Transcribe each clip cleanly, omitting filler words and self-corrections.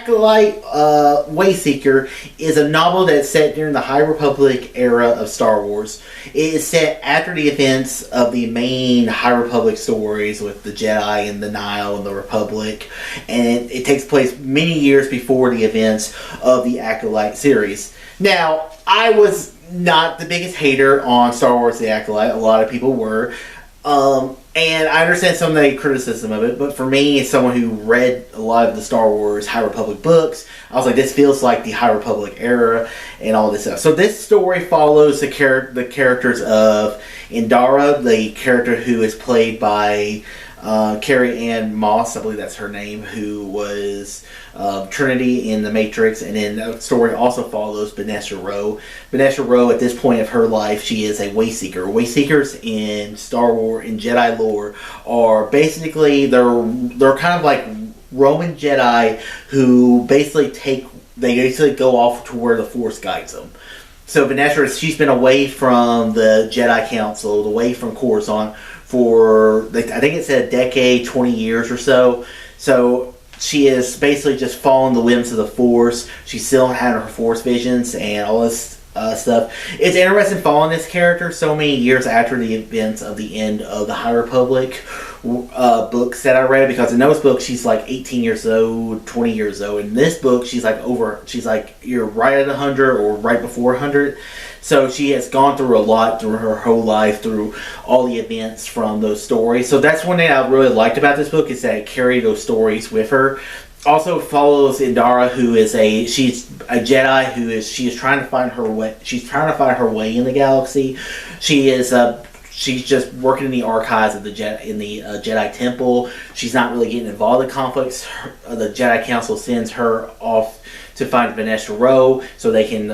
Acolyte Wayseeker is a novel that's set during the High Republic era of Star Wars. It is set after the events of the main High Republic stories with the Jedi and the Nile and the Republic, and it takes place many years before the events of the Acolyte series. Now, I was not the biggest hater on Star Wars The Acolyte. A lot of people were. And I understand some of the criticism of it, but for me, as someone who read a lot of the Star Wars High Republic books, I was like, this feels like the High Republic era and all this stuff. So this story follows the characters of Indara, the character who is played by Carrie Ann Moss, I believe that's her name, who was Trinity in The Matrix, and then the story also follows Vanessa Rowe. Vanessa Rowe, at this point of her life, she is a Wayseeker. Wayseekers in Star Wars, in Jedi lore, are basically, they're kind of like Roman Jedi who basically go off to where the Force guides them. So Vanessa, she's been away from the Jedi Council, away from Coruscant, for, I think it's a decade, 20 years or so. So she is basically just following the whims of the Force. She's still having her Force visions and all this stuff. It's interesting following this character so many years after the events of the end of the High Republic books that I read, because in those books she's like 18 years old, 20 years old. In this book she's like you're right at 100 or right before 100. So she has gone through a lot through her whole life, through all the events from those stories. So that's one thing I really liked about this book, is that it carried those stories with her. Also follows Indara, who is she's a Jedi who is trying to find her way. She's trying to find her way in the galaxy. She's just working in the archives of the Jedi Temple. She's not really getting involved in conflicts. The Jedi Council sends her off to find Vanessa Rowe so they can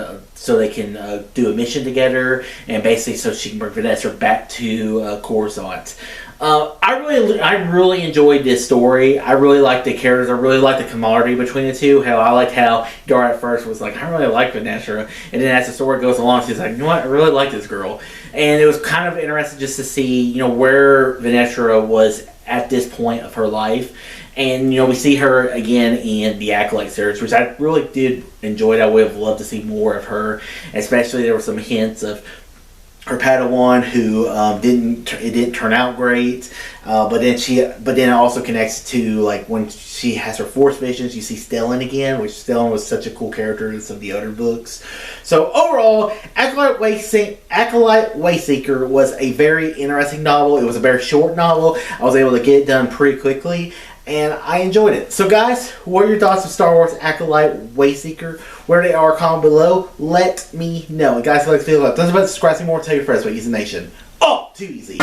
do a mission together, and basically so she can bring Vanessa back to Coruscant. I really enjoyed this story. I really liked the characters. I really liked the camaraderie between the two. I liked how Dara at first was like, I really like Vanessa, and then as the story goes along, she's like, you know what, I really like this girl. And it was kind of interesting just to see, where Vanessa was at this point of her life. And, we see her again in the Acolyte series, which I really did enjoy. I would have loved to see more of her. Especially there were some hints of her Padawan who didn't turn out great. But then it also connects to, like, when she has her Force visions, you see Stellan again, which Stellan was such a cool character in some of the other books. So overall, Acolyte Wayseeker was a very interesting novel. It was a very short novel. I was able to get it done pretty quickly, and I enjoyed it. So guys, what are your thoughts of Star Wars Acolyte Wayseeker? Where they are, comment below. Let me know. And guys, if you like the video, don't forget to subscribe for more. Tell your friends about Using Nation. Oh, too easy.